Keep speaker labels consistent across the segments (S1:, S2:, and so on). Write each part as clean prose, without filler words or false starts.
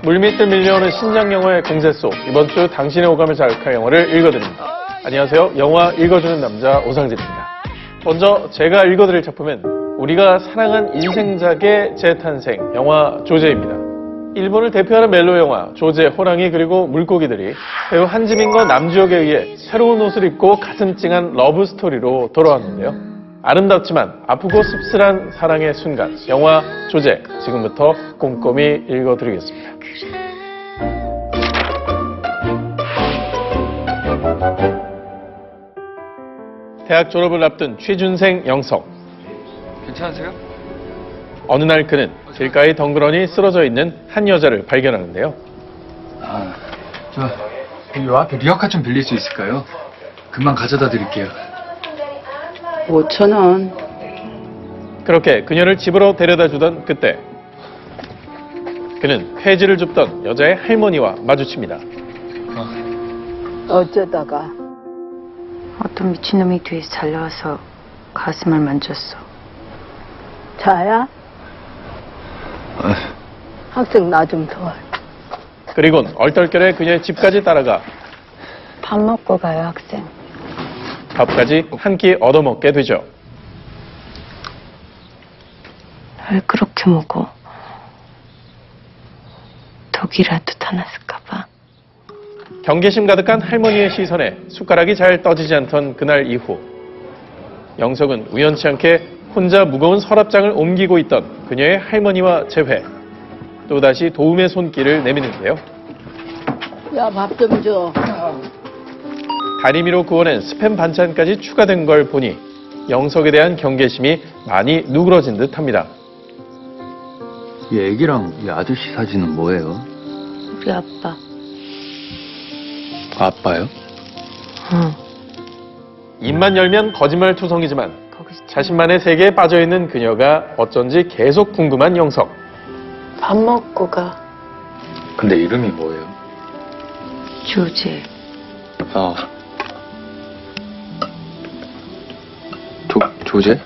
S1: 물밑을 밀려오는 신작 영화의 공세 속 이번 주 당신의 오감을 자극할 영화를 읽어드립니다. 안녕하세요. 영화 읽어주는 남자 오상진입니다. 먼저 제가 읽어드릴 작품은 우리가 사랑한 인생작의 재탄생 영화 조제입니다. 일본을 대표하는 멜로 영화 조제, 호랑이 그리고 물고기들이 배우 한지민과 남주혁에 의해 새로운 옷을 입고 가슴 찡한 러브 스토리로 돌아왔는데요. 아름답지만 아프고 씁쓸한 사랑의 순간 영화 조제 지금부터 꼼꼼히 읽어드리겠습니다. 대학 졸업을 앞둔 취준생 영석.
S2: 괜찮으세요?
S1: 어느 날 그는 길가에 덩그러니 쓰러져 있는 한 여자를 발견하는데요.
S2: 요 앞에 리어카 좀 빌릴 수 있을까요? 금방 가져다 드릴게요.
S3: 5,000원.
S1: 그렇게 그녀를 집으로 데려다 주던 그때 그는 폐지를 줍던 여자의 할머니와 마주칩니다.
S3: 어쩌다가
S4: 어떤 미친놈이 뒤에서 달려와서 가슴을 만졌어.
S3: 자야? 학생 나 좀 도와.
S1: 그리곤 얼떨결에 그녀의 집까지 따라가
S4: 밥 먹고 가요, 학생.
S1: 밥까지 한 끼 얻어먹게 되죠.
S4: 왜 그렇게 먹어? 독이라도 타났을까 봐.
S1: 경계심 가득한 할머니의 시선에 숟가락이 잘 떠지지 않던 그날 이후 영석은 우연치 않게 혼자 무거운 서랍장을 옮기고 있던 그녀의 할머니와 재회, 또다시 도움의 손길을 내미는데요.
S3: 야, 밥 좀 줘.
S1: 다리미로 구워낸 스팸 반찬까지 추가된 걸 보니 영석에 대한 경계심이 많이 누그러진 듯합니다.
S5: 이 애기랑 이 아저씨 사진은 뭐예요?
S4: 우리 아빠.
S5: 아빠요?
S4: 응.
S1: 입만 열면 거짓말투성이지만
S4: 거기서
S1: 자신만의 세계에 빠져있는 그녀가 어쩐지 계속 궁금한 영석.
S4: 밥 먹고 가.
S5: 근데 이름이 뭐예요?
S4: 조제.
S5: 조제?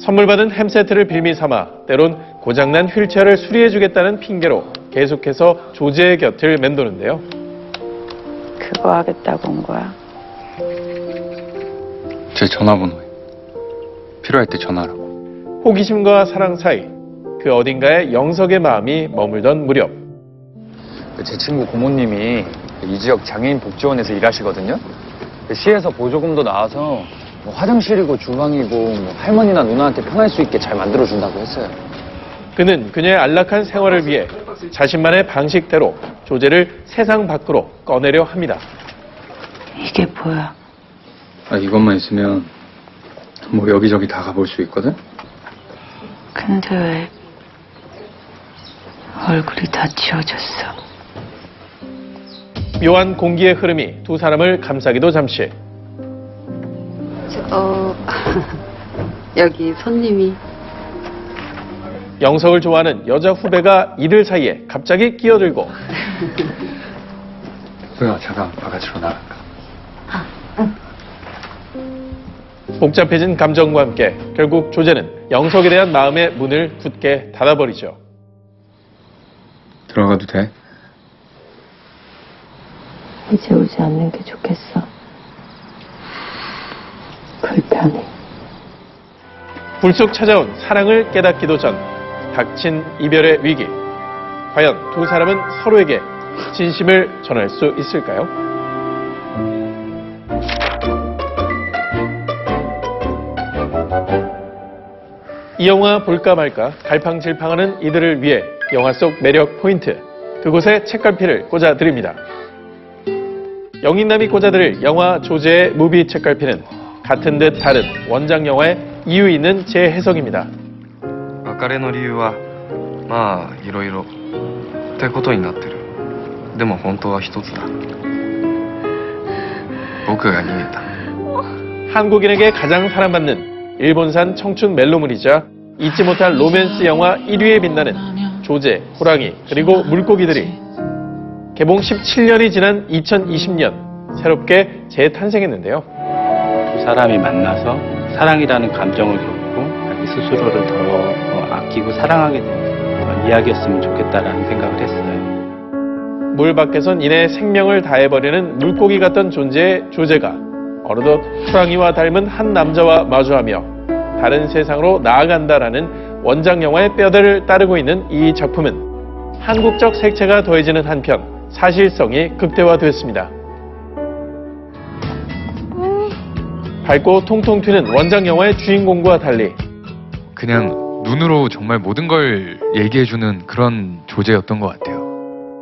S1: 선물 받은 햄 세트를 빌미 삼아 때론 고장난 휠체어를 수리해주겠다는 핑계로 계속해서 조제의 곁을 맴도는데요.
S4: 그거 하겠다고 온 거야.
S5: 제 전화번호에 필요할 때 전화라고.
S1: 호기심과 사랑 사이 그 어딘가에 영석의 마음이 머물던 무렵
S2: 제 친구 고모님이 이 지역 장애인 복지원에서 일하시거든요. 시에서 보조금도 나와서 뭐 화장실이고 주방이고 뭐 할머니나 누나한테 편할 수 있게 잘 만들어준다고 했어요.
S1: 그는 그녀의 안락한 생활을 위해 자신만의 방식대로 조제를 세상 밖으로 꺼내려 합니다.
S4: 이게 뭐야?
S5: 이것만 있으면 뭐 여기저기 다 가볼 수 있거든?
S4: 근데 왜 얼굴이 다 지워졌어?
S1: 묘한 공기의 흐름이 두 사람을 감싸기도 잠시.
S3: 여기 손님이.
S1: 영석을 좋아하는 여자 후배가 이들 사이에 갑자기 끼어들고
S5: 소영아 잠깐 바깥으로 나갈까?
S1: 복잡해진 감정과 함께 결국 조제는 영석에 대한 마음의 문을 굳게 닫아버리죠.
S5: 들어가도 돼?
S4: 이제 오지 않는 게 좋겠어. 불편해.
S1: 불쑥 찾아온 사랑을 깨닫기도 전 닥친 이별의 위기. 과연 두 사람은 서로에게 진심을 전할 수 있을까요? 이 영화 볼까 말까 갈팡질팡하는 이들을 위해 영화 속 매력 포인트, 그곳에 책갈피를 꽂아드립니다. 영인남이 꽂아드릴 영화 조제의 무비 책갈피는 같은 듯 다른 원작 영화의 이유 있는 재해석입니다.
S6: 別れの理由はまあいろいろってことになってる。でも本当は一つだ。僕が逃げた。
S1: 한국인에게 가장 사랑받는 일본산 청춘 멜로물이자 잊지 못할 로맨스 영화 1위에 빛나는 조제, 호랑이, 그리고 물고기들이 개봉 17년이 지난 2020년 새롭게 재탄생했는데요.
S7: 두 사람이 만나서 사랑이라는 감정을 겪고 자기 스스로를 더 아끼고 사랑하게 됩니다. 그런 이야기였으면 좋겠다라는 생각을 했어요.
S1: 물 밖에선 이내 생명을 다해버리는 물고기 같던 존재의 조제가 어느덧 호랑이와 닮은 한 남자와 마주하며 다른 세상으로 나아간다라는 원작 영화의 뼈대를 따르고 있는 이 작품은 한국적 색채가 더해지는 한편 사실성이 극대화됐습니다. 밝고 통통 튀는 원작 영화의 주인공과 달리
S8: 그냥 눈으로 정말 모든 걸 얘기해주는 그런 조제였던 것 같아요.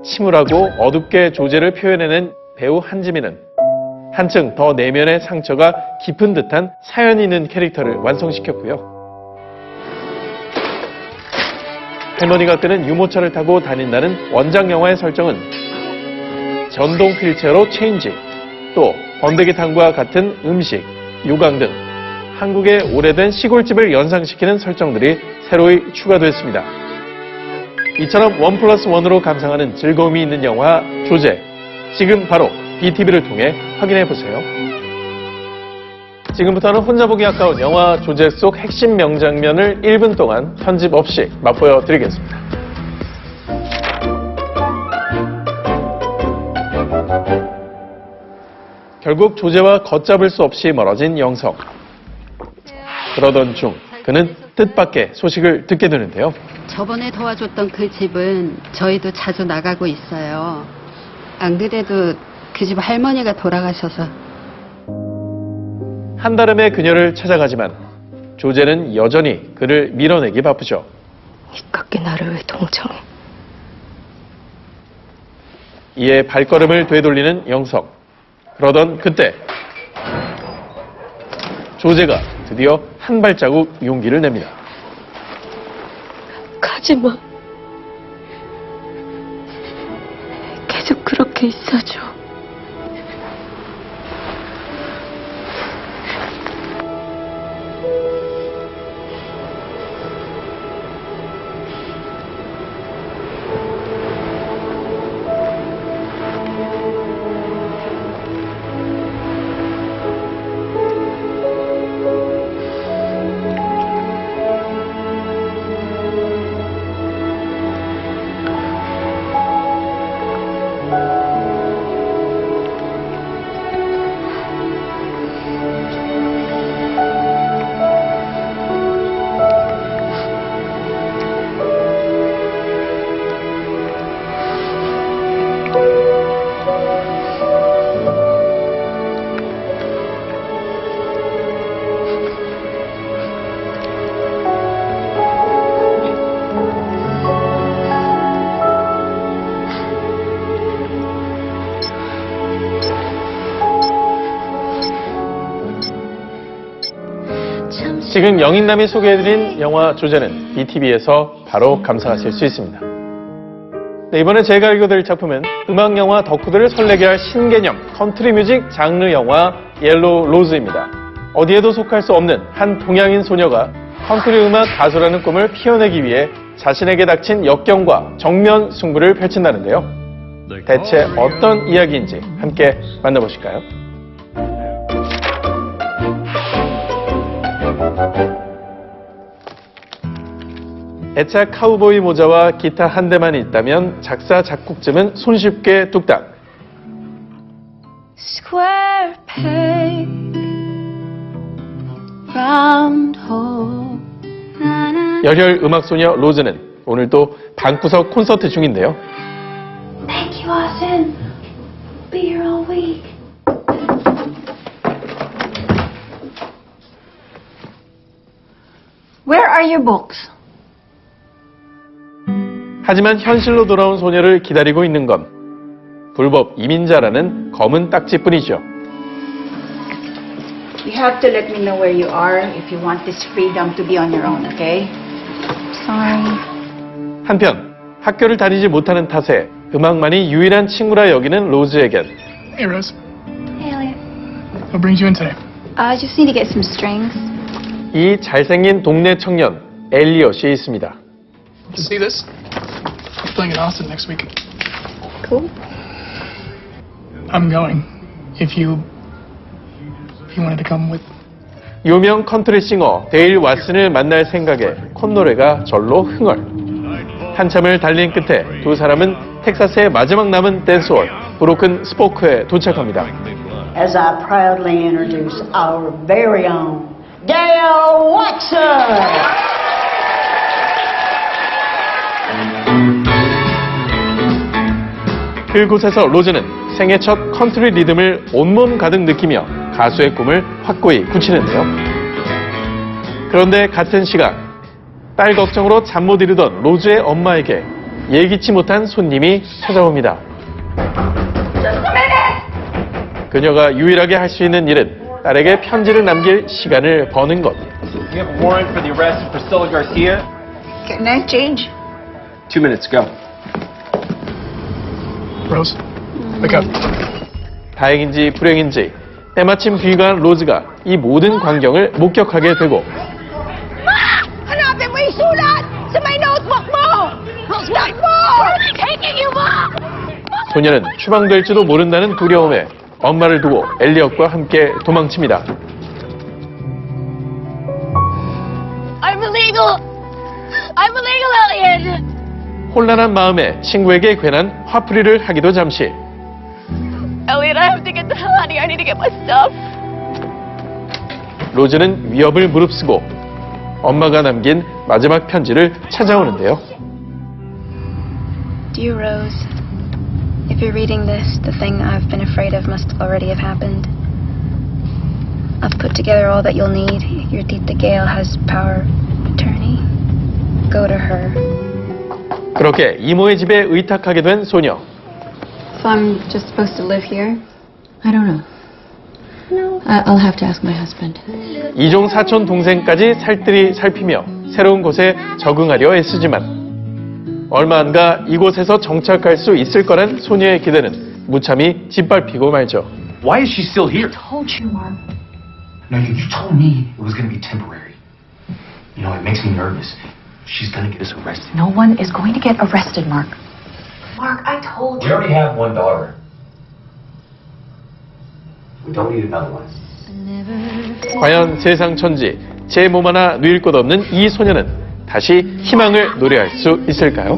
S1: 침울하고 어둡게 조제를 표현해낸 배우 한지민은 한층 더 내면의 상처가 깊은 듯한 사연이 있는 캐릭터를 완성시켰고요. 할머니가 끄는 유모차를 타고 다닌다는 원작 영화의 설정은 전동 휠체어로 체인지, 또 번데기탕과 같은 음식, 요강 등 한국의 오래된 시골집을 연상시키는 설정들이 새로이 추가됐습니다. 이처럼 1+1으로 감상하는 즐거움이 있는 영화 조제, 지금 바로 BTV를 통해 확인해보세요. 지금부터는 혼자 보기 아까운 영화 조제 속 핵심 명장면을 1분 동안 편집 없이 맛보여 드리겠습니다. 결국 조제와 걷잡을 수 없이 멀어진 영석. 그러던 중 그는 뜻밖의 소식을 듣게 되는데요.
S9: 저번에 도와줬던 그 집은 저희도 자주 나가고 있어요. 안 그래도 그 집 할머니가 돌아가셔서.
S1: 한달음에 그녀를 찾아가지만 조제는 여전히 그를 밀어내기 바쁘죠.
S4: 이깟게 나를 왜 동정해?
S1: 이에 발걸음을 되돌리는 영석. 그러던 그때 조제가 드디어 한 발자국 용기를 냅니다.
S4: 가지마. 계속 그렇게 있어줘.
S1: 지금 영인남이 소개해드린 영화 조제는 BTV에서 바로 감상하실 수 있습니다. 네, 이번에 제가 읽어드릴 작품은 음악영화 덕후들을 설레게 할 신개념 컨트리 뮤직 장르 영화 옐로우 로즈입니다. 어디에도 속할 수 없는 한 동양인 소녀가 컨트리 음악 가수라는 꿈을 피워내기 위해 자신에게 닥친 역경과 정면 승부를 펼친다는데요. 대체 어떤 이야기인지 함께 만나보실까요? 애착 카우보이 모자와 기타 한 대만 있다면 작사 작곡쯤은 손쉽게 뚝딱.
S10: Square peg, round hole.
S1: 열혈 음악소녀 로즈는 오늘도 방구석 콘서트 중인데요.
S10: Thank you, Austin. Be here all week. Where are your books?
S1: 하지만 현실로 돌아온 소녀를 기다리고 있는 건 불법 이민자라는 검은 딱지뿐이죠.
S11: You have to let me know where you are if you want this freedom to be on your own, okay?
S10: Sorry.
S1: 한편 학교를 다니지 못하는 탓에 음악만이 유일한 친구라 여기는 로즈에겐
S12: Hey, Rose.
S10: Hey, Elliot.
S12: What brings you in today?
S10: I just need to get some strings.
S1: 이 잘생긴 동네 청년 엘리엇이 있습니다.
S12: See this? I'm playing in Austin next week.
S10: Cool.
S12: I'm going. If you wanted to come with.
S1: 유명 컨트리 싱어 데일 왓슨을 만날 생각에 콧노래가 절로 흥얼. 한참을 달린 끝에 두 사람은 텍사스의 마지막 남은 댄스홀 브로큰 스포크에 도착합니다.
S13: As I proudly introduce our very own Gail Watson.
S1: 그곳에서 로즈는 생애 첫 컨트리 리듬을 온몸 가득 느끼며 가수의 꿈을 확고히 굳히는데요. 그런데 같은 시각 딸 걱정으로 잠 못 이루던 로즈의 엄마에게 예기치 못한 손님이 찾아옵니다. 그녀가 유일하게 할 수 있는 일은 딸에게 편지를 남길 시간을 버는 것.
S7: You have a warrant for the arrest of Priscilla Garcia?
S11: Can I change?
S7: 2 minutes, go.
S12: Rose, wake up.
S1: 다행인지 불행인지 때마침 귀가한 로즈가 이 모든 광경을 목격하게 되고
S10: Hanapin mo yung sulat sa may notebook mo! Stop mo! Where are they taking you, Mom?
S1: 소녀는 추방될지도 모른다는 두려움에 엄마를 두고 엘리엇과 함께 도망칩니다.
S10: I'm illegal! I'm illegal, Elliot!
S1: 혼란한 마음에 친구에게 괜한 화풀이를 하기도 잠시.
S10: Elliot, I have to get the hell out of here. I need to get my stuff.
S1: 로즈는 위협을 무릅쓰고 엄마가 남긴 마지막 편지를 찾아오는데요.
S4: Dear Rose, if you're reading this, the thing I've been afraid of must already have happened. I've put together all that you'll need. Your Tita Gail has power of attorney. Go to her.
S1: 그렇게 이모의 집에 의탁하게 된 소녀.
S4: So I'm just supposed to live here? I don't know. No. I'll have to ask my husband.
S1: 이종 사촌 동생까지 살뜰히 살피며 새로운 곳에 적응하려 애쓰지만 얼마 안 가 이곳에서 정착할 수 있을 거란 소녀의 기대는 무참히 짓밟히고 말죠.
S7: Why is she still here?
S11: I told you, Mark.
S7: No, you told me it was going to be temporary. You know, it makes me nervous. She's going to get us arrested.
S11: No one is going to get arrested, Mark. Mark, I told
S7: We
S11: you.
S7: already have one daughter. We don't need another one.
S1: 과연 세상 천지 제 몸 하나 누일 곳 없는 이 소녀는 다시 희망을 노래할 수 있을까요?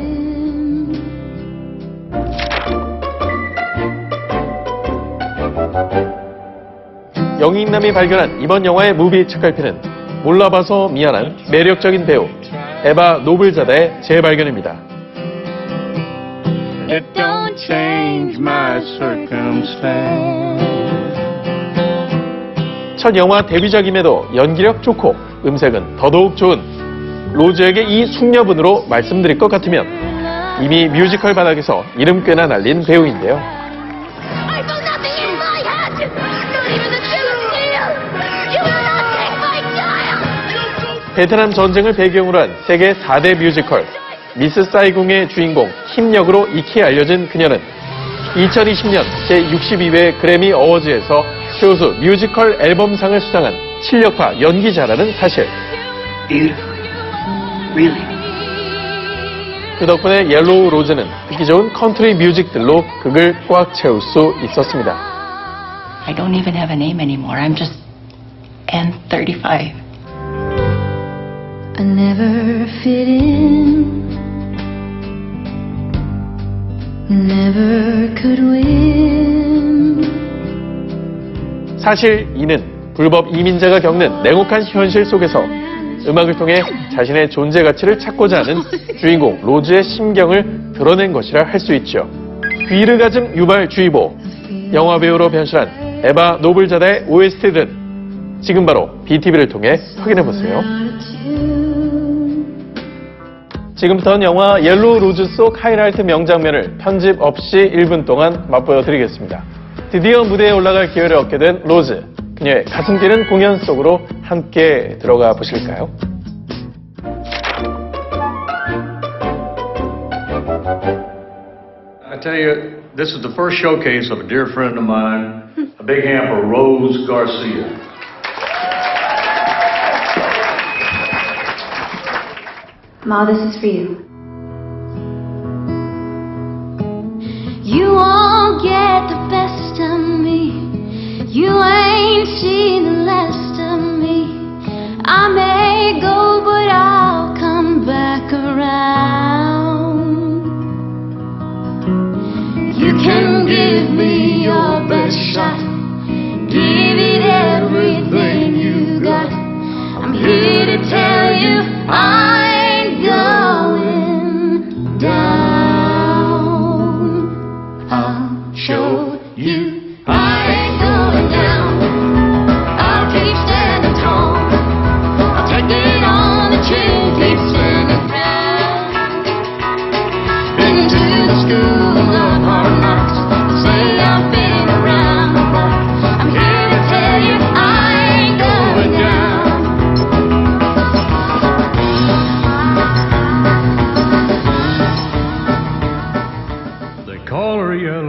S1: 영인남이 발견한 이번 영화의 무비 책갈피는 몰라봐서 미안한 매력적인 배우 에바 노블자다의 재발견입니다.
S5: It don't change my circumstance.
S1: 첫 영화 데뷔작임에도 연기력 좋고 음색은 더더욱 좋은 로즈에게 이 숙녀분으로 말씀드릴 것 같으면 이미 뮤지컬 바닥에서 이름 꽤나 날린 배우인데요.
S10: I know nothing in my head! Not even the Philistine! You will not take my child!
S1: 베트남 전쟁을 배경으로 한 세계 4대 뮤지컬 미스 사이공의 주인공 힘력으로 익히 알려진 그녀는 2020년 제62회 그래미 어워즈에서 최우수 뮤지컬 앨범상을 수상한 실력파 연기자라는 사실. 그 덕분에 옐로우 로즈는 듣기 좋은 컨트리 뮤직들로 극을 꽉 채울 수 있었습니다.
S11: I don't even have a name anymore. I'm just N35.
S4: I never fit in. Never could win.
S1: 사실 이는 불법 이민자가 겪는 냉혹한 현실 속에서 음악을 통해 자신의 존재 가치를 찾고자 하는 주인공 로즈의 심경을 드러낸 것이라 할 수 있죠. 귀르가즘 유발주의보, 영화배우로 변신한 에바 노블자다의 OST들은 지금 바로 BTV를 통해 확인해보세요. 지금부터는 영화 옐로우 로즈 속 하이라이트 명장면을 편집 없이 1분 동안 맛보여드리겠습니다. 드디어 무대에 올라갈 기회를 얻게 된 로즈, 그녀의 가슴 뛰는 공연 속으로 함께 들어가 보실까요?
S14: I tell you, this is the first showcase of a dear friend of mine, a big hand for Rose Garcia.
S4: Ma, this is for you. You won't get the best of me. You ain't seen the last of me. I may go, but I'll come back around.
S10: on, give me your best shot. Give it everything you got. I'm here to tell you I ain't going down. I'll show you I ain't going down. I'll keep standing tall. I'll take it on the chin, keep spinning round. Into the school of hard knocks. Say I've been around the block. I'm here to tell you I ain't going down.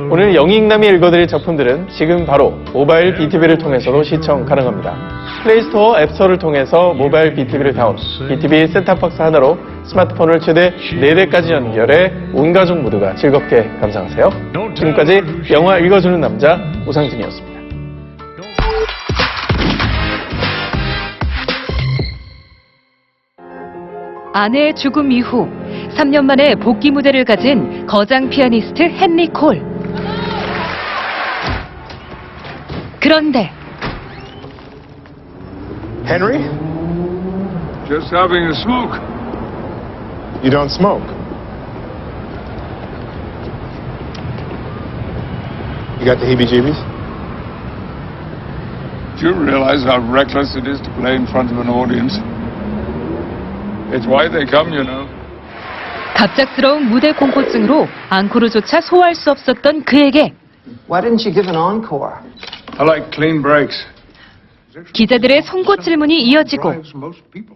S1: 오늘 영익남이 읽어드릴 작품들은 지금 바로 모바일 BTV를 통해서도 시청 가능합니다. 플레이스토어 앱스토어를 통해서 모바일 BTV를 다운, BTV 셋탑박스 하나로 스마트폰을 최대 4대까지 연결해 온 가족 모두가 즐겁게 감상하세요. 지금까지 영화 읽어주는 남자 오상진이었습니다.
S15: 아내의 죽음 이후 3년 만에 복귀 무대를 가진 거장 피아니스트 헨리 콜. 그런데
S16: Henry?
S17: Just having a smoke.
S16: You don't smoke. You got the heebie-jeebies?
S17: Do you realize how reckless it is to play in front of an audience? It's why they come, you know.
S15: 갑작스러운 무대 공포증으로 앙코르조차 소화할 수 없었던 그에게
S18: Why didn't you give an encore?
S17: I like clean breaks.
S15: 기자들의 송곳 질문이 이어지고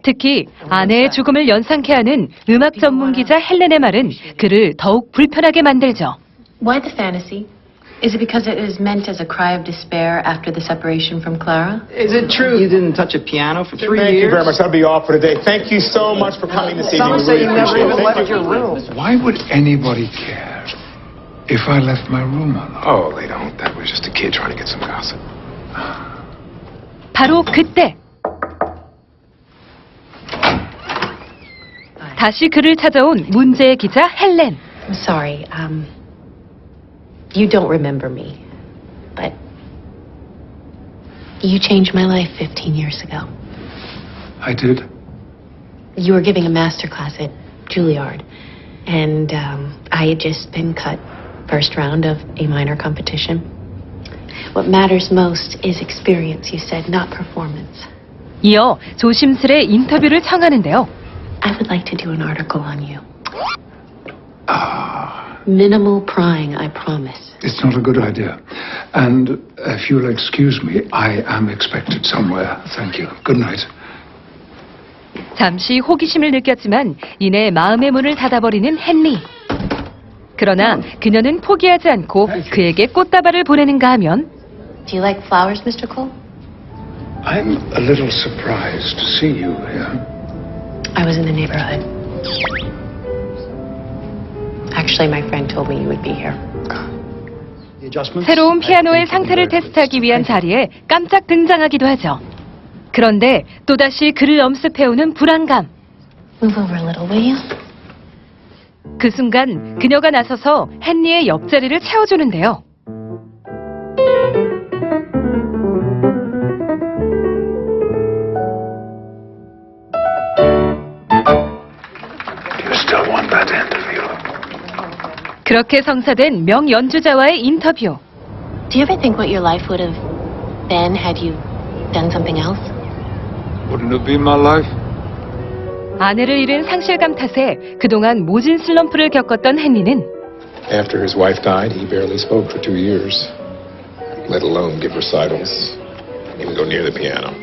S15: 특히 아내의 죽음을 연상케 하는 음악 전문 기자 헬렌의 말은 그를 더욱 불편하게 만들죠.
S19: Why the fantasy? Is it because it is meant as a cry of despair after the separation from Clara?
S18: Is it true you didn't touch a piano for 3 years?
S16: Thank you very much. That'll be all for today. Thank you so much for coming this evening.
S18: Some say you never even
S16: Thank
S18: left your room.
S17: Why would anybody care if I left my room or not?
S16: Oh, they don't. That was just a kid trying to get some gossip.
S15: 바로 그때 다시 그를 찾아온 문제의 기자 헬렌.
S19: I'm sorry, you don't remember me, but you changed my life 15 years ago.
S17: I did.
S19: You were giving a master class at Juilliard, and I had just been cut first round of a minor competition. What matters most is experience, you said, not performance.
S15: 이어 조심스레 인터뷰를 청하는데요.
S19: I would like to do an article on you. Minimal prying, I promise.
S17: It's not a good idea. And if you'll excuse me, I am expected somewhere. Thank you. Good night.
S15: 잠시 호기심을 느꼈지만 이내 마음의 문을 닫아버리는 헨리. 그러나 그녀는 포기하지 않고 그에게 꽃다발을 보내는가 하면
S19: Do you like flowers, Mr. Cole?
S17: I'm a little surprised to see you here.
S19: I was in the neighborhood. Actually, my friend told me you would be here.
S15: 새로운 피아노의 상태를 테스트하기 위한 자리에 깜짝 등장하기도 하죠. 그런데 또다시 그를 엄습해오는 불안감.
S19: Move over a little, will you?
S15: 그 순간 그녀가 나서서 헨리의 옆자리를 채워주는데요.
S17: You still want that interview?
S15: 그렇게 성사된 명연주자와의 인터뷰.
S19: Do you ever think what your life would have been had you done something else?
S17: Wouldn't it be my life?
S15: 아내를 잃은 상실감 탓에 그동안 모진 슬럼프를 겪었던 헨리는
S16: After his wife died, he barely spoke for 2 years. Let alone give recitals. Even go near the piano.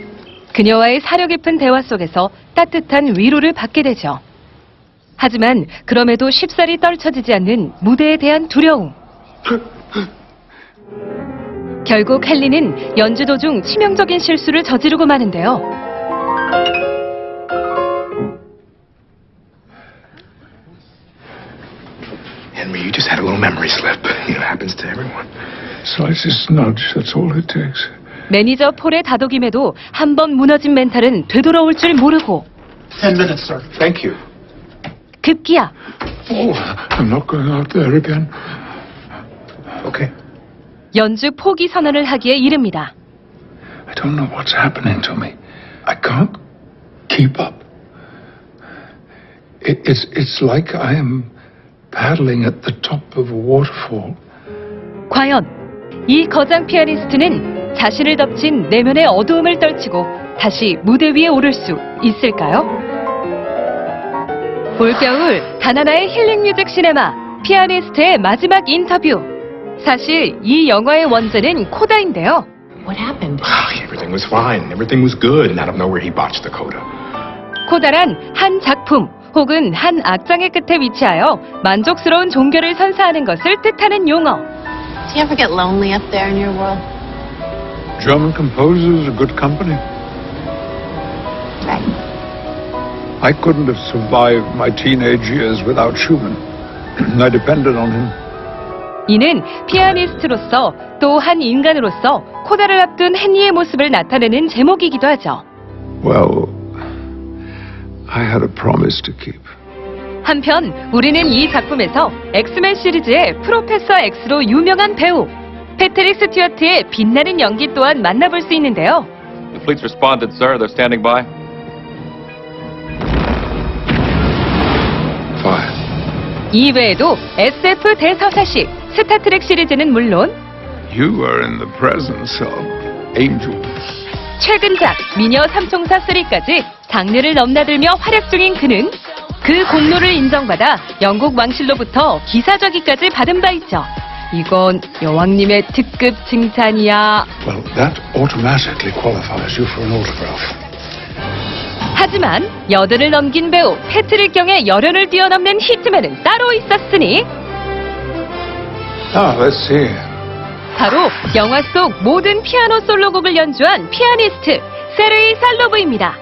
S15: 그녀와의 사려 깊은 대화 속에서 따뜻한 위로를 받게 되죠. 하지만 그럼에도 쉽사리 떨쳐지지 않는 무대에 대한 두려움. 결국 헨리는 연주 도중 치명적인 실수를 저지르고 마는데요.
S16: Henry, you just had a little memory slip. You know, it happens to everyone.
S17: Slightest nudge, that's all it takes.
S15: 매니저 폴의 다독임에도 한 번 무너진 멘탈은 되돌아올 줄 모르고
S12: 10 minutes, sir.
S16: Thank you.
S15: 급기야
S17: Oh, I'm not going out there again.
S16: Okay.
S15: 연주 포기 선언을 하기에 이릅니다.
S17: I don't know what's happening to me. I can't keep up. It's like I am paddling at the top of a waterfall.
S15: 과연 이 거장 피아니스트는 자신을 덮친 내면의 어두움을 떨치고 다시 무대 위에 오를 수 있을까요? 올겨울 다나나의 힐링 뮤직 시네마 피아니스트의 마지막 인터뷰. 사실 이 영화의 원제는 코다인데요.
S19: What happened?
S16: Everything was fine. Everything was good. And out of nowhere, he botched the coda.
S15: 코다란 한 작품 혹은 한 악장의 끝에 위치하여 만족스러운 종결을 선사하는 것을 뜻하는 용어.
S19: Do you ever get lonely up there in your world?
S17: German composers are good company.
S19: Right.
S17: I couldn't have survived my teenage years without Schumann. I depended on him.
S15: 이는 피아니스트로서 또 한 인간으로서 코다를 앞둔 헨리의 모습을 나타내는 제목이기도 하죠.
S17: Well, I had a promise to keep.
S15: 한편 우리는 이 작품에서 엑스맨 시리즈의 프로페서 X로 유명한 배우 패트릭 스튜어트의 빛나는 연기 또한 만나볼 수 있는데요.
S20: The fleet's responded, sir. They're standing by.
S17: Fine.
S15: 이외에도 SF 대서사시 스타트렉 시리즈는 물론
S17: You are in the presence of angels.
S15: 최근작 미녀 삼총사 3까지 장르를 넘나들며 활약 중인 그는 그 공로를 인정받아 영국 왕실로부터 기사저기까지 받은 바 있죠. 이건 여왕님의 특급 칭찬이야.
S17: Well, that automatically qualifies you for an autograph.
S15: 하지만 여든을 넘긴 배우 패트릭 경의 열연을 뛰어넘는 히트맨은 따로 있었으니
S17: Let's see.
S15: 바로 영화 속 모든 피아노 솔로곡을 연주한 피아니스트 세르이 살로브입니다.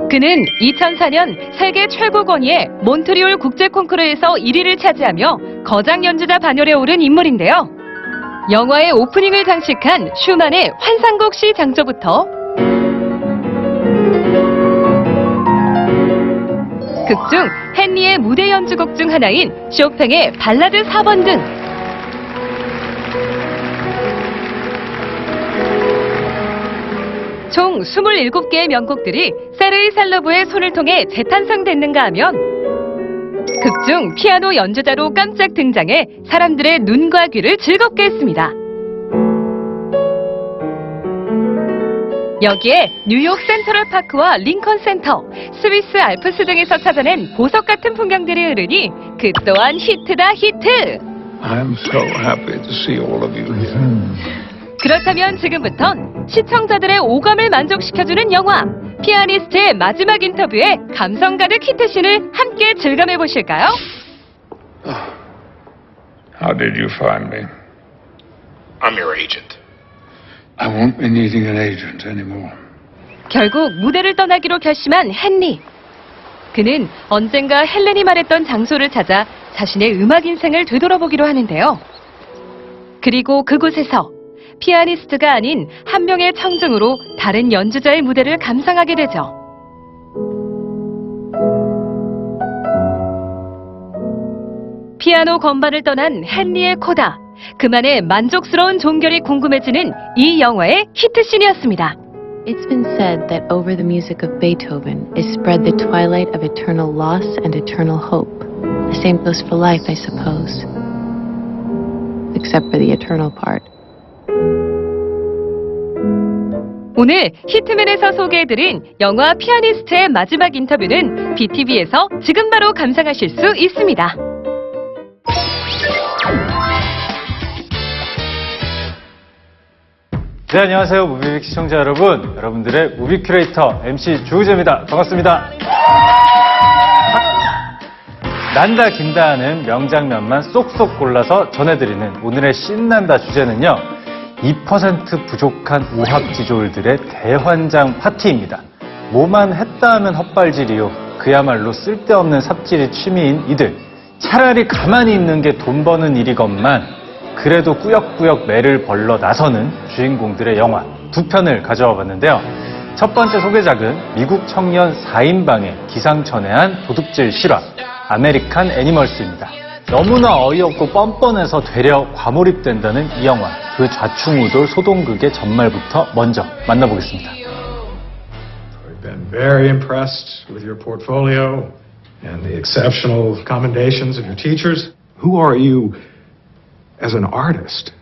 S15: 그는 2004년 세계 최고 권위의 몬트리올 국제 콩쿠르에서 1위를 차지하며 거장 연주자 반열에 오른 인물인데요. 영화의 오프닝을 장식한 슈만의 환상곡 시 장조부터 극중 헨리의 무대 연주곡 중 하나인 쇼팽의 발라드 4번 등 총 27개의 명곡들이 세르이 살로브의 손을 통해 재탄생됐는가 하면 극중 피아노 연주자로 깜짝 등장해 사람들의 눈과 귀를 즐겁게 했습니다. 여기에 뉴욕 센트럴 파크와 링컨 센터, 스위스 알프스 등에서 찾아낸 보석 같은 풍경들이 흐르니 그 또한 히트다 히트!
S17: I'm so happy to see all of you here.
S15: 그렇다면 지금부턴 시청자들의 오감을 만족시켜주는 영화 피아니스트의 마지막 인터뷰에 감성 가득 히트씬을 함께 즐감해 보실까요?
S17: How did you find me?
S16: I'm your agent.
S17: I won't be needing an agent anymore.
S15: 결국 무대를 떠나기로 결심한 헨리. 그는 언젠가 헬렌이 말했던 장소를 찾아 자신의 음악 인생을 되돌아보기로 하는데요. 그리고 그곳에서 피아니스트가 아닌 한 명의 청중으로 다른 연주자의 무대를 감상하게 되죠. 피아노 건반을 떠난 헨리의 코다. 그만의 만족스러운 종결이 궁금해지는 이 영화의 히트씬이었습니다.
S19: It's been said that over the music of Beethoven is spread the twilight of eternal loss and eternal hope. The same goes for life, I suppose. Except for the eternal part.
S15: 오늘 히트맨에서 소개해드린 영화 피아니스트의 마지막 인터뷰는 BTV에서 지금 바로 감상하실 수 있습니다.
S21: 네, 안녕하세요. 무비빅 시청자 여러분. 여러분들의 무비 큐레이터 MC 주우재입니다. 반갑습니다. 난다 긴다 하는 명장면만 쏙쏙 골라서 전해드리는 오늘의 신난다 주제는요. 2% 부족한 우학지졸들의 대환장 파티입니다. 뭐만 했다 하면 헛발질이요. 그야말로 쓸데없는 삽질이 취미인 이들. 차라리 가만히 있는 게 돈 버는 일이건만 그래도 꾸역꾸역 매를 벌러 나서는 주인공들의 영화 두 편을 가져와 봤는데요. 첫 번째 소개작은 미국 청년 4인방의 기상천외한 도둑질 실화 아메리칸 애니멀스입니다. 너무나 어이없고 뻔뻔해서 되려 과몰입된다는 이 영화. 그 좌충우돌 소동극의 전말부터 먼저 만나보겠습니다.
S16: I've been very impressed with your portfolio and the exceptional commendations of your teachers. Who are you as an artist?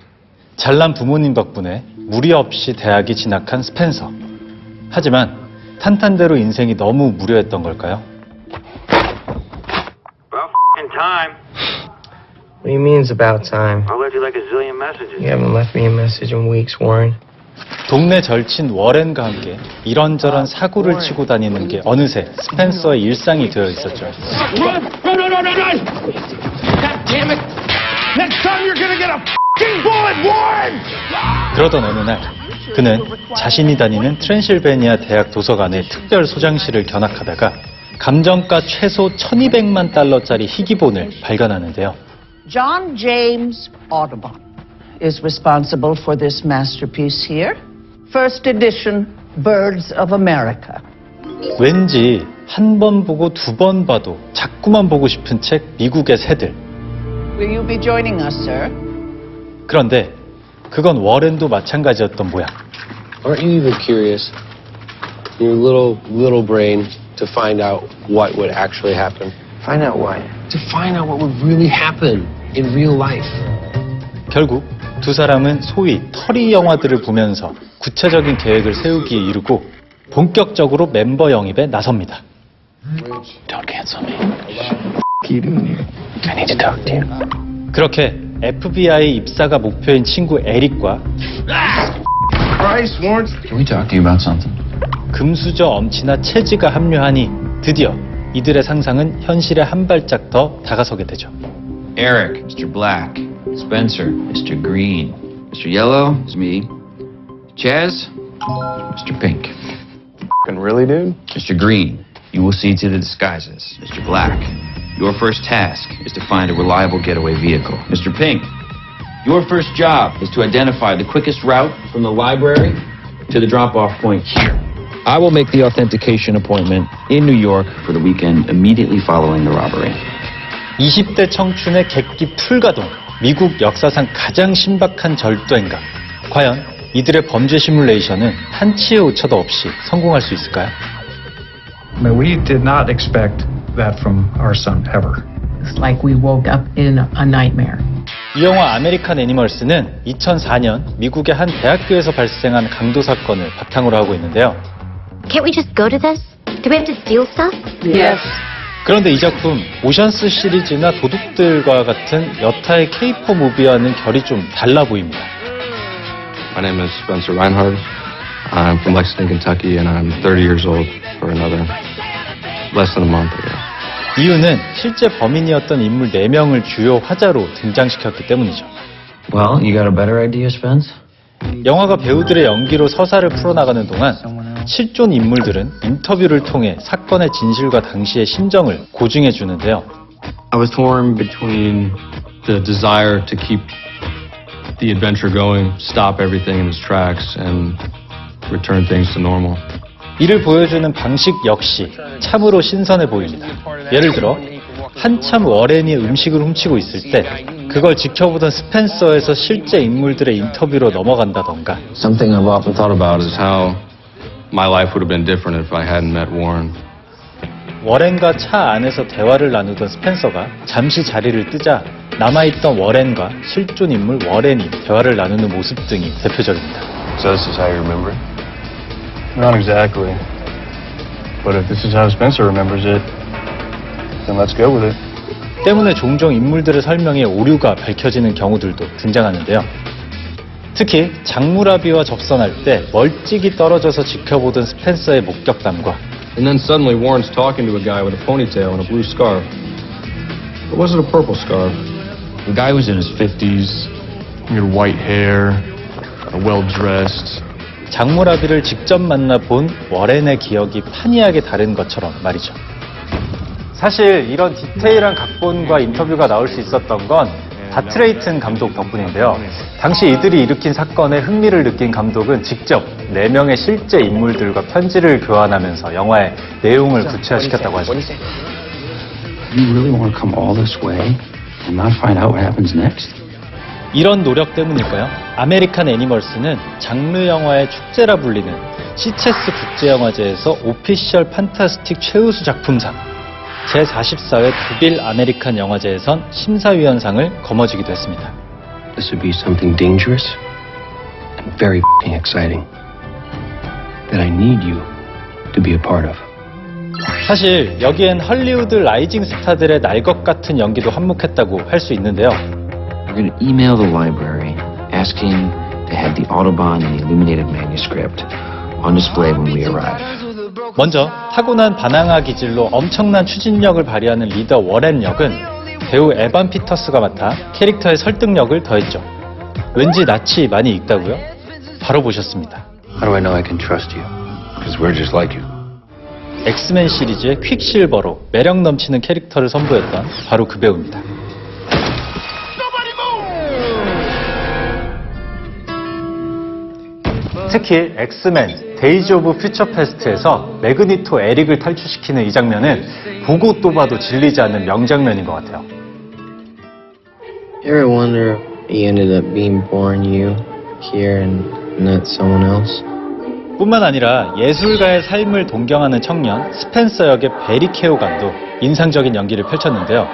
S21: 잘난 부모님 덕분에 무리 없이 대학이 진학한 스펜서. 하지만 탄탄대로 인생이 너무 무료했던 걸까요?
S2: Time.
S18: What do you mean it's about time?
S2: I left you like a zillion messages.
S18: You haven't left me a message in weeks, Warren.
S21: 동네 절친 워렌과 함께 이런저런 사고를 치고 다니는 게 어느새 스펜서의 일상이 되어 있었죠.
S10: Run! God damn it! Next time you're gonna get a f***ing bullet, Warren!
S21: 그러던 어느 날 그는 자신이 다니는 트랜실베니아 대학 도서관의 특별 소장실을 견학하다가 감정가 최소 1200만 달러짜리 희귀본을 발견하는데요.
S22: John James Audubon is responsible for this masterpiece here. First edition, Birds of America.
S21: 왠지 한 번 보고 두 번 봐도 자꾸만 보고 싶은 책 미국의 새들.
S22: Will you be joining us, sir?
S21: 그런데 그건 워렌도 마찬가지였던 모양.
S23: Aren't you even curious? Your little brain to find out what would actually happen.
S18: Find out what?
S23: To find out what would really happen in real life.
S21: 결국 두 사람은 소위 터리 영화들을 보면서 구체적인 계획을 세우기에 이르고 본격적으로 멤버 영입에 나섭니다.
S23: Don't cancel me. Keep doing it. I need to talk to you.
S21: 그렇게 FBI 입사가 목표인 친구 에릭과
S23: Christ, Warren. Can we talk to you about something?
S21: 금수저 엄친아 채지가 합류하니 드디어 이들의 상상은 현실에 한 발짝 더 다가서게 되죠.
S24: Eric, Mr. Black. Spencer, Mr. Green. Mr. Yellow is me. Chaz, Mr. Pink.
S23: Really, dude?
S24: Mr. Green, you will see to the disguises. Mr. Black, your first task is to find a reliable getaway vehicle. Mr. Pink, your first job is to identify the quickest route from the library to the drop-off point here. I will make the authentication appointment in New York for the weekend immediately following the robbery.
S21: 20대 청춘의 객기 풀가동, 미국 역사상 가장 신박한 절도행각. 과연 이들의 범죄 시뮬레이션은 한치의 오차도 없이 성공할 수 있을까요?
S17: I mean, we did not expect that from our son ever.
S22: It's like we woke up in a nightmare.
S21: 이 영화 아메리칸 애니멀스는 2004년 미국의 한 대학교에서 발생한 강도 사건을 바탕으로 하고 있는데요.
S25: Can't we just go to this? Do we have to steal stuff?
S22: Yes.
S21: 그런데 이 작품 오션스 시리즈나 도둑들과 같은 여타의 K-pop 무비와는 결이 좀 달라 보입니다.
S6: My name is Spencer Reinhardt. I'm from Lexington, Kentucky, and I'm 30 years old for another less than a month ago.
S21: 이유는 실제 범인이었던 인물 4명을 주요 화자로 등장시켰기 때문이죠.
S24: Well, you got a better idea, Spence?
S21: 영화가 배우들의 연기로 서사를 풀어나가는 동안 실존 인물들은 인터뷰를 통해 사건의 진실과 당시의 심정을 고증해 주는데요.
S6: I was torn between the desire to keep the adventure going, stop everything in its tracks, and return things to normal.
S21: 이를 보여주는 방식 역시 참으로 신선해 보입니다. 예를 들어 한참 워렌이 음식을 훔치고 있을 때 그걸 지켜보던 스펜서에서 실제 인물들의 인터뷰로 넘어간다던가.
S6: Something I've often thought about is how my life would have been different if I hadn't met Warren.
S21: 워렌과 차 안에서 대화를 나누던 스펜서가 잠시 자리를 뜨자 남아있던 워렌과 실존 인물 워렌이 대화를 나누는 모습 등이 대표적입니다.
S6: So this is how you remember it?
S26: Not exactly. But if this is how Spencer remembers it, then let's go with it.
S21: 때문에 종종 인물들의 설명에 오류가 밝혀지는 경우들도 등장하는데요. 특히 장무라비와 접선할 때 멀찍이 떨어져서 지켜보던 스펜서의 목격담과
S6: And then suddenly Warren's talking to a guy with a ponytail and a blue scarf. Or was it a purple scarf?
S24: The guy was in his 50s.
S6: He had white hair, well-dressed.
S21: 장무라비를 직접 만나본 워렌의 기억이 판이하게 다른 것처럼 말이죠. 사실 이런 디테일한 각본과 인터뷰가 나올 수 있었던 건 바트레이튼 감독 덕분인데요. 당시 이들이 일으킨 사건에 흥미를 느낀 감독은 직접 4명의 실제 인물들과 편지를 교환하면서 영화의 내용을 구체화시켰다고 하죠.
S23: You really want to come all this way
S24: and not find out what happens next?
S21: 이런 노력 때문일까요? 아메리칸 애니멀스는 장르 영화의 축제라 불리는 시체스 국제영화제에서 오피셜 판타스틱 최우수 작품상, 제44회 독일 아메리칸 영화제에선 심사위원상을 거머쥐기도 했습니다.
S23: This would be something dangerous and very f***ing exciting that I need you to be a part of.
S21: 사실 여기엔 헐리우드 라이징 스타들의 날 것 같은 연기도 한몫했다고 할 수 있는데요.
S24: We're going to email the library asking to have the Audubon and the illuminated manuscript on display when we arrive.
S21: 먼저 타고난 바나나 기질로 엄청난 추진력을 발휘하는 리더 워렌 역은 배우 에반 피터스가 맡아 캐릭터의 설득력을 더했죠. 왠지 낯이 많이 익다고요? 바로 보셨습니다.
S23: How do I know I can trust you? Because we're just like you.
S21: 엑스맨 시리즈의 퀵실버로 매력 넘치는 캐릭터를 선보였던 바로 그 배우입니다. 특히 엑스맨 데이즈 오브 퓨처 패스트에서 매그니토 에릭을 탈출시키는 이 장면은 보고 또 봐도 질리지 않는 명장면인 것 같아요.
S18: You ever wonder if he ended up being born you here and not someone else?
S21: 뿐만 아니라 예술가의 삶을 동경하는 청년 스펜서 역의 베리 케오간도 인상적인 연기를 펼쳤는데요.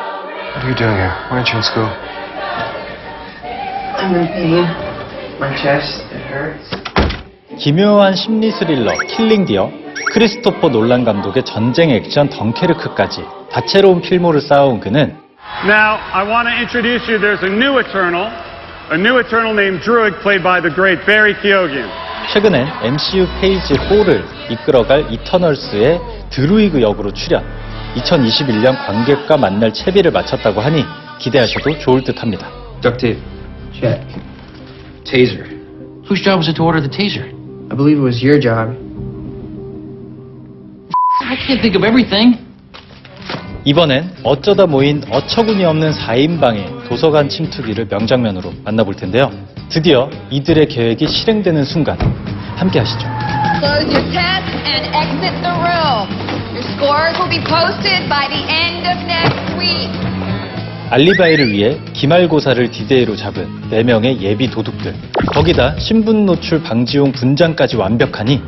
S16: What are you doing here? Why aren't you in school?
S18: I'm in pain. My chest, it hurts.
S21: 기묘한 심리 스릴러 킬링 디어, 크리스토퍼 놀란 감독의 전쟁 액션 덩케르크까지 다채로운 필모를 쌓아온 그는
S3: Now, I want to introduce you. There's a new Eternal named Druig, played by the great Barry Keoghan.
S21: 최근엔 MCU 페이지 4를 이끌어갈 이터널스의 드루이그 역으로 출연, 2021년 관객과 만날 채비를 마쳤다고 하니 기대하셔도 좋을 듯합니다.
S24: Duct tape.
S18: Check.
S24: Taser. Whose job was it to order the taser?
S18: I believe it was your job.
S24: I can't think of everything.
S21: 이번엔 어쩌다 모인 어처구니 없는 4인방의 도서관 침투기를 명장면으로 만나볼 텐데요. 드디어 이들의 계획이 실행되는 순간 함께 하시죠.
S10: Close your test and exit the room. Your scores will be posted by the end of next week.
S21: 알리바이를 위해 기말고사를 디데이로 잡은 4명의 예비 도둑들. 거기다 신분 노출 방지용 분장까지 완벽하니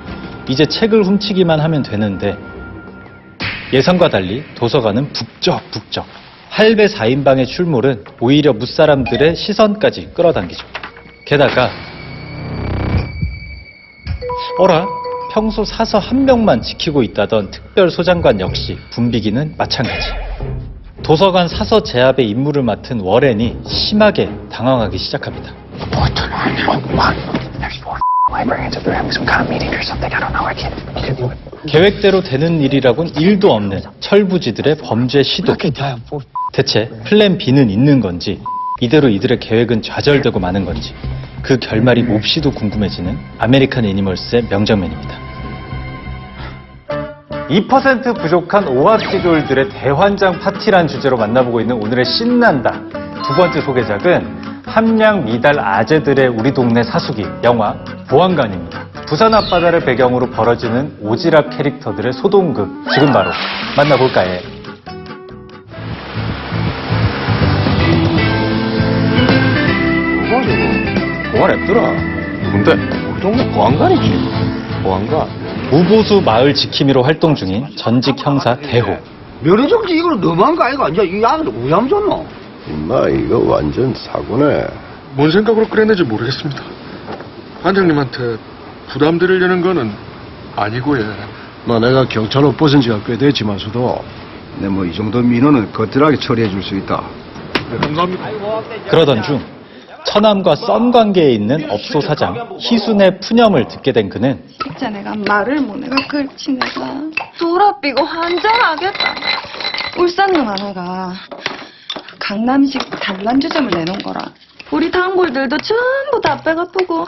S21: 이제 책을 훔치기만 하면 되는데 예상과 달리 도서관은 북적북적. 할배 4인방의 출몰은 오히려 무사람들의 시선까지 끌어당기죠. 게다가 어라? 평소 사서 한 명만 지키고 있다던 특별소장관 역시 붐비기는 마찬가지. 도서관 사서 제압의 임무를 맡은 워렌이 심하게 당황하기 시작합니다. 계획대로 되는 일이라곤 1도 없는 철부지들의 범죄 시도. 대체 플랜 B는 있는 건지, 이대로 이들의 계획은 좌절되고 마는 건지, 그 결말이 몹시도 궁금해지는 아메리칸 애니멀스의 명장면입니다. 2% 부족한 오합지졸들의 대환장 파티란 주제로 만나보고 있는 오늘의 신난다. 두 번째 소개작은 함량 미달 아재들의 우리 동네 사수기 영화 보안관입니다. 부산 앞바다를 배경으로 벌어지는 오지랖 캐릭터들의 소동극, 지금 바로 만나볼까요?
S1: 보안 앱더라. 누군데? 우리 동네 보안관이지. 보안관.
S21: 무보수 마을 지킴이로 활동 중인 전직 형사 대호.
S5: 면허정지 이거 너무한 거 아이가? 이제 이 안을 왜 함줬노?
S7: 임마 이거 완전 사고네.
S8: 뭔 생각으로 그랬는지 모르겠습니다. 반장님한테 부담 드리려는 거는 아니고요.
S7: 내가 경찰 옷 벗은 지가 꽤 됐지만서도 내 뭐 이 정도 민원은 거뜬하게 처리해 줄 수 있다.
S8: 네, 감사합니다.
S21: 그러던 중 처남과 썸 관계에 있는 업소 사장 희순의 푸념을 듣게 된 그는
S9: 진짜 내가 말을 못 내가 그렇지 내가 돌아삐고 환장하겠다. 울산 놈 하나가 강남식 단란주점을 내놓은 거라. 우리 단골들도 전부 다 배가 아프고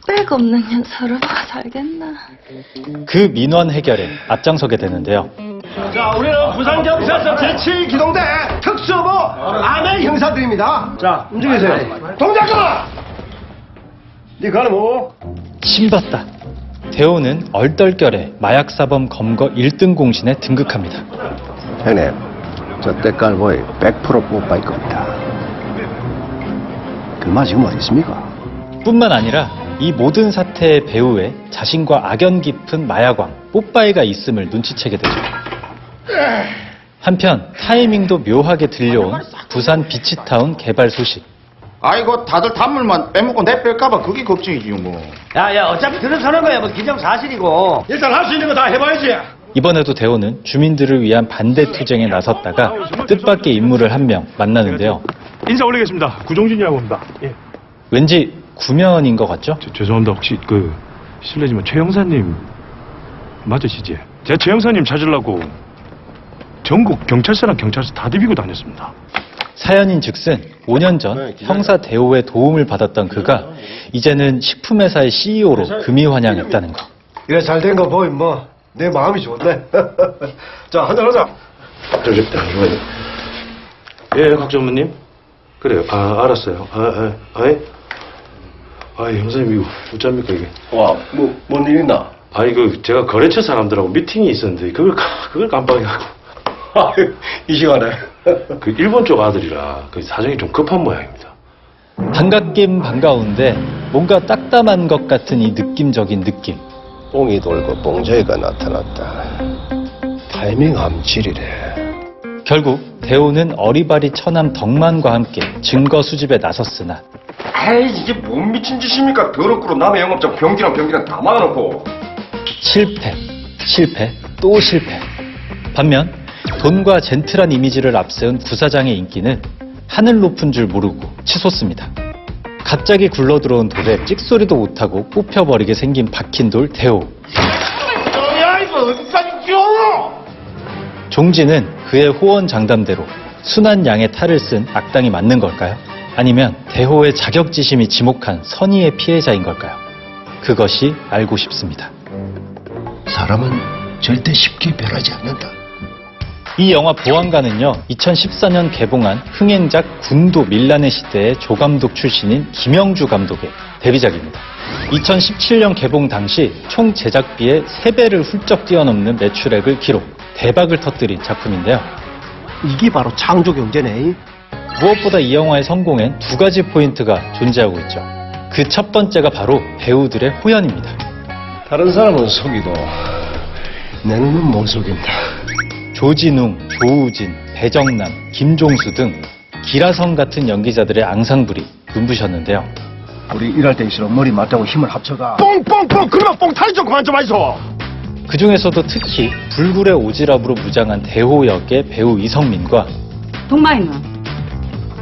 S9: 백 없는 년 서로 봐 살겠나.
S21: 그 민원 해결에 앞장서게 되는데요.
S5: 자, 우리는 부산경찰서 제7기동대 특수부 아멜 형사들입니다. 자, 움직이세요. 동작하라! 네 가는 뭐?
S21: 신봤다. 대호는 얼떨결에 마약사범 검거 1등 공신에 등극합니다.
S7: 형님, 저 때깔보이 100% 못 받을 겁니다. 그만 지금 어디 있습니까?
S21: 뿐만 아니라 이 모든 사태의 배후에 자신과 악연 깊은 마야광 뽀빠이가 있음을 눈치채게 되죠. 한편 타이밍도 묘하게 들려온 부산 비치타운 개발 소식.
S4: 아이고 다들 단물만 빼먹고 내 뺄까봐 그게 걱정이지 뭐.
S5: 야야 어차피 들어서는 거야 뭐 기정사실이고.
S4: 일단 할 수 있는 거 다 해봐야지.
S21: 이번에도 대호는 주민들을 위한 반대 투쟁에 나섰다가 뜻밖의 인물을 한 명 만나는데요.
S11: 인사 올리겠습니다. 구종진이라고 합니다. 예.
S21: 왠지 구면인 것 같죠?
S11: 죄송합니다. 혹시 실례지만 최 형사님 맞으시지? 제가 최 형사님 찾으려고 전국 경찰서랑 경찰서 다 디비고 다녔습니다.
S21: 사연인 즉슨 5년 전 형사 대호의 도움을 받았던 그가 이제는 식품회사의 CEO로 금이 환영했다는 거.
S7: 이래 잘 된 거 보임 뭐 내 마음이 좋네. 자 한잔하자.
S11: 잠시만요. 예, 각 전무님. 그래요. 알았어요. 형사님 이거 어쩝니까 이게?
S7: 뭔 일 있나?
S11: 제가 거래처 사람들하고 미팅이 있었는데 그걸 깜빡해가지고.
S7: 이 시간에?
S11: 일본 쪽 아들이라 사정이 좀 급한 모양입니다.
S21: 반갑긴 반가운데 뭔가 딱담한 것 같은 이 느낌적인 느낌.
S7: 뽕이 돌고 뽕저이가 나타났다. 타이밍 암질이래.
S21: 결국 대호는 어리바리 처남 덕만과 함께 증거 수집에 나섰으나
S7: 아이 이게 뭔 미친 짓입니까? 더럽고 남의 영업장 병기랑 다 막아놓고.
S21: 실패, 또 실패. 반면 돈과 젠틀한 이미지를 앞세운 부사장의 인기는 하늘 높은 줄 모르고 치솟습니다. 갑자기 굴러들어온 돌에 찍소리도 못하고 뽑혀버리게 생긴 박힌 돌 대호.
S4: 야 이거 어디까지 줘?
S21: 종지는 그의 호언장담대로 순한 양의 탈을 쓴 악당이 맞는 걸까요? 아니면 대호의 자격지심이 지목한 선의의 피해자인 걸까요? 그것이 알고 싶습니다.
S7: 사람은 절대 쉽게 변하지 않는다.
S21: 이 영화 보안관은요, 2014년 개봉한 흥행작 군도 밀란의 시대의 조감독 출신인 김영주 감독의 데뷔작입니다. 2017년 개봉 당시 총 제작비의 3배를 훌쩍 뛰어넘는 매출액을 기록, 대박을 터뜨린 작품인데요.
S7: 이게 바로 창조 경제네.
S21: 무엇보다 이 영화의 성공엔 2가지 포인트가 존재하고 있죠. 그 첫 번째가 바로 배우들의 호연입니다.
S7: 다른 사람은 속이도 내 눈은 못 속인다.
S21: 조진웅, 조우진, 배정남, 김종수 등 기라성 같은 연기자들의 앙상블이 눈부셨는데요.
S7: 우리 일할 때 있으면 머리 맞대고 힘을 합쳐가.
S4: 뽕뽕뽕 그러면 뽕탈 좀 그만 좀 하이소.
S21: 그 중에서도 특히 불굴의 오지랖으로 무장한 대호 역의 배우 이성민과
S9: 동마이는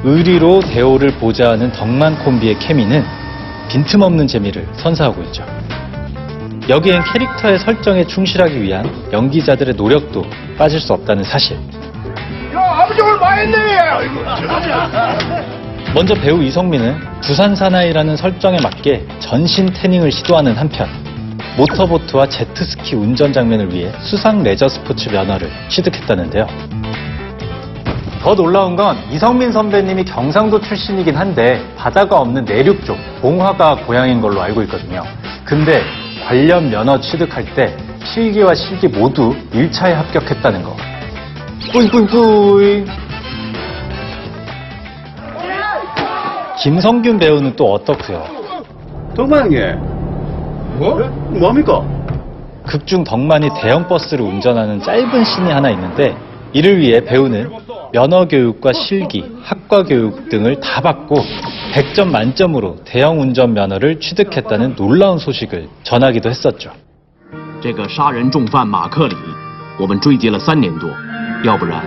S21: 의리로 대호를 보좌하는 덕만 콤비의 케미는 빈틈없는 재미를 선사하고 있죠. 여기엔 캐릭터의 설정에 충실하기 위한 연기자들의 노력도 빠질 수 없다는 사실.
S4: 야 아버지 오늘 많이했네.
S21: 먼저 배우 이성민은 부산 사나이라는 설정에 맞게 전신 태닝을 시도하는 한편 모터보트와 제트스키 운전 장면을 위해 수상 레저 스포츠 면허를 취득했다는데요. 더 놀라운 건 이성민 선배님이 경상도 출신이긴 한데 바다가 없는 내륙 쪽 봉화가 고향인 걸로 알고 있거든요. 근데 관련 면허 취득할 때 필기와 실기 모두 1차에 합격했다는 거. 뿌잉뿌잉뿌잉. 김성균 배우는 또 어떻고요?
S7: 동만이게 뭐합니까?
S21: 극중 덕만이 대형 버스를 운전하는 짧은 씬이 하나 있는데 이를 위해 배우는 면허 교육과 실기, 학과 교육 등을 다 받고 100점 만점으로 대형 운전 면허를 취득했다는 놀라운 소식을 전하기도 했었죠.
S12: 这个杀人重犯马克里，我们追缉了3年多，要不然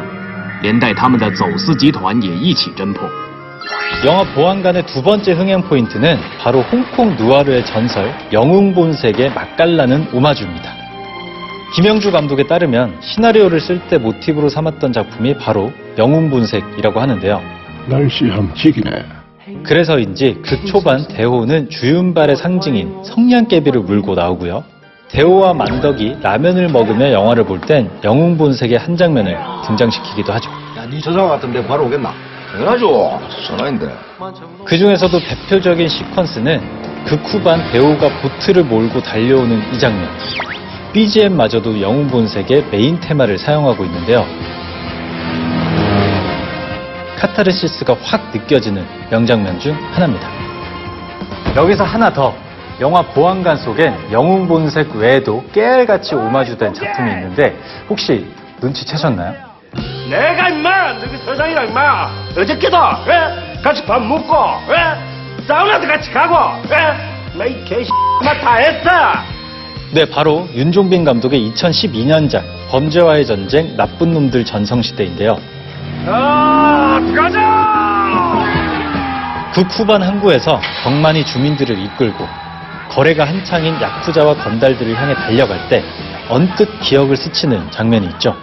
S12: 连带他们的走私集团也一起侦破。
S21: 영화 보안관의 2번째 흥행 포인트는 바로 홍콩 누아르의 전설 영웅본색의 맛깔나는 오마주입니다. 김영주 감독에 따르면 시나리오를 쓸 때 모티브로 삼았던 작품이 바로 영웅본색이라고 하는데요.
S7: 날씨 함직이네.
S21: 그래서인지 극 초반 대호는 주윤발의 상징인 성냥개비를 물고 나오고요. 대호와 만덕이 라면을 먹으며 영화를 볼 땐 영웅본색의 한 장면을 등장시키기도 하죠.
S7: 야, 네 저장 같은데 바로 오겠나? 당연하죠. 선아인데.
S21: 그 중에서도 대표적인 시퀀스는 극 후반 대호가 보트를 몰고 달려오는 이 장면. BGM마저도 영웅본색의 메인 테마를 사용하고 있는데요. 카타르시스가 확 느껴지는 명장면 중 하나입니다. 여기서 하나 더. 영화 보안관 속엔 영웅 본색 외에도 깨알같이 오마주된 작품이 있는데 혹시 눈치채셨나요?
S5: 내가 임마 너희 서장이랑 임마 어저께도 같이 밥 먹고 사우나도 같이 가고 나 이 개씨 다 했어.
S21: 네, 바로 윤종빈 감독의 2012년작 범죄와의 전쟁 나쁜 놈들 전성시대인데요.
S5: 가자.
S21: 극 후반 항구에서 병만이 주민들을 이끌고 거래가 한창인 야쿠자와 건달들을 향해 달려갈 때 언뜻 기억을 스치는 장면이 있죠.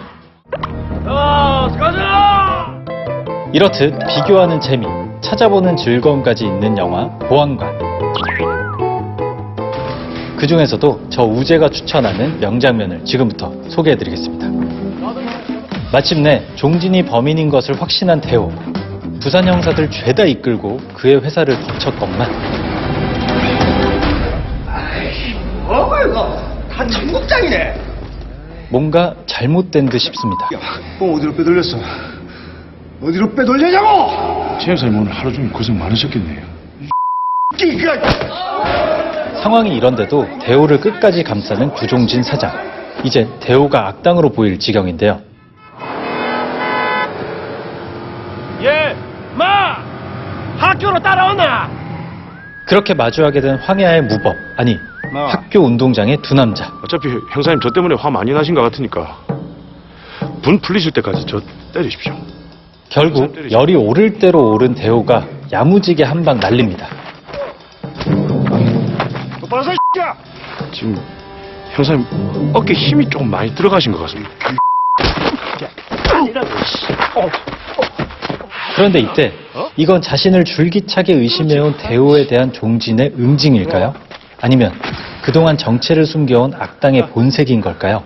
S5: 가자.
S21: 이렇듯 비교하는 재미, 찾아보는 즐거움까지 있는 영화 보안관. 그 중에서도 저 우재가 추천하는 명장면을 지금부터 소개해드리겠습니다. 마침내 종진이 범인인 것을 확신한 대호. 부산 형사들 죄다 이끌고 그의 회사를 덮쳤건만
S5: 이거 다 청국장이네.
S21: 뭔가 잘못된 듯 싶습니다.
S7: 어디로 빼돌렸어? 어디로 빼돌리냐고!
S11: 최 형사님 오늘 하루 종일 고생 많으셨겠네요.
S21: 상황이 이런데도 대호를 끝까지 감싸는 구종진 사장. 이제 대호가 악당으로 보일 지경인데요.
S5: 마! 학교로 따라오나?
S21: 그렇게 마주하게 된 황야의 무법, 아니 학교 운동장의 두 남자.
S11: 어차피 형사님 저 때문에 화 많이 나신 것 같으니까 분 풀리실 때까지 저 때리십시오.
S21: 결국 열이 오를 대로 오른 대호가 야무지게 한 방 날립니다.
S5: 똑바로 서 X야!
S11: 지금 형사님 어깨 힘이 조금 많이 들어가신 것 같습니다.
S21: 그런데 이때 이건 자신을 줄기차게 의심해온 대호에 대한 종진의 응징일까요? 아니면 그동안 정체를 숨겨온 악당의 본색인 걸까요?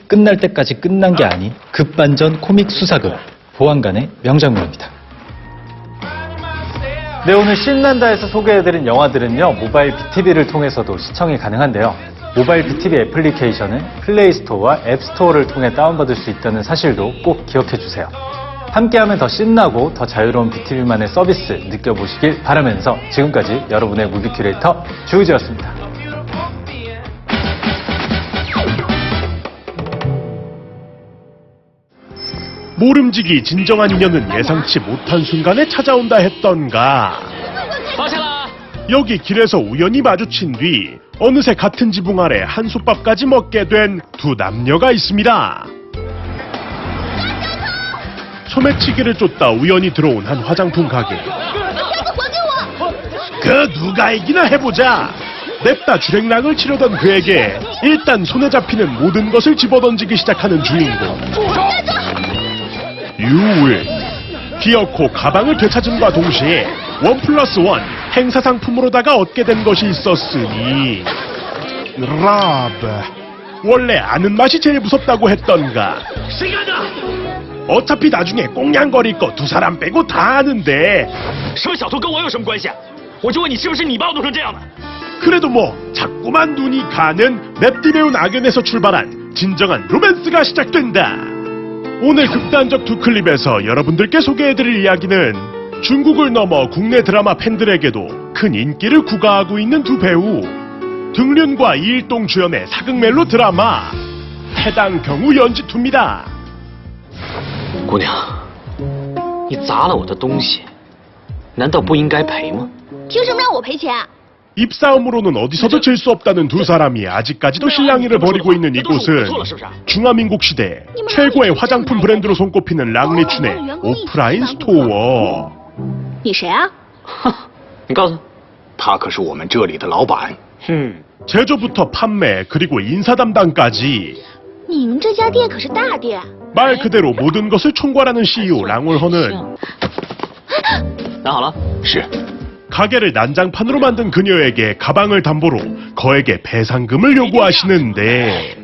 S21: 끝날 때까지 끝난 게 아닌 급반전 코믹 수사극 보안관의 명장면입니다. 네, 오늘 신난다에서 소개해드린 영화들은요 모바일 BTV를 통해서도 시청이 가능한데요. 모바일 BTV 애플리케이션은 플레이스토어와 앱스토어를 통해 다운받을 수 있다는 사실도 꼭 기억해주세요. 함께하면 더 신나고 더 자유로운 BTV만의 서비스 느껴보시길 바라면서 지금까지 여러분의 무비 큐레이터 주우지였습니다.
S2: 모름지기 진정한 인연은 예상치 못한 순간에 찾아온다 했던가. 여기 길에서 우연히 마주친 뒤 어느새 같은 지붕 아래 한솥밥까지 먹게 된 두 남녀가 있습니다. 소매치기를 쫓다 우연히 들어온 한 화장품 가게. 그 누가 이기나 해보자. 냅다 주랭랑을 치려던 그에게 일단 손에 잡히는 모든 것을 집어던지기 시작하는 주인공. 유윌. 기어코 가방을 되찾음과 동시에 1+1 행사 상품으로다가 얻게 된 것이 있었으니 라브. 원래 아는 맛이 제일 무섭다고 했던가. 어차피 나중에 꽁냥거릴 거 두 사람 빼고 다 아는데. 그래도 뭐 자꾸만 눈이 가는 맵디매운 악연에서 출발한 진정한 로맨스가 시작된다. 오늘 극단적 두 클립에서 여러분들께 소개해드릴 이야기는 중국을 넘어 국내 드라마 팬들에게도 큰 인기를 구가하고 있는 두 배우 등륜과 이일동 주연의 사극 멜로 드라마 해당 경우 연지2입니다.
S12: 姑娘，你砸了我的东西，难道不应该赔吗？
S10: 凭什么让我赔钱？
S2: 입싸움으로는 어디서도 질 수 없다는 두 사람이 아직까지도 실랑이를 벌이고 있는 이곳은 중화민국 시대 최고의 화장품 브랜드로 손꼽히는 랑리춘의 오프라인 스토어.
S10: 你谁啊？
S12: 你告诉他，他可是我们这里的老板。
S2: 제조부터 판매 그리고 인사 담당까지
S10: 你们这家店可是大店。
S2: 말 그대로 모든 것을 총괄하는 CEO 랑월허는
S12: 拿好了。是。
S2: 가게를 난장판으로 만든 그녀에게 가방을 담보로 거액의 배상금을 요구하시는데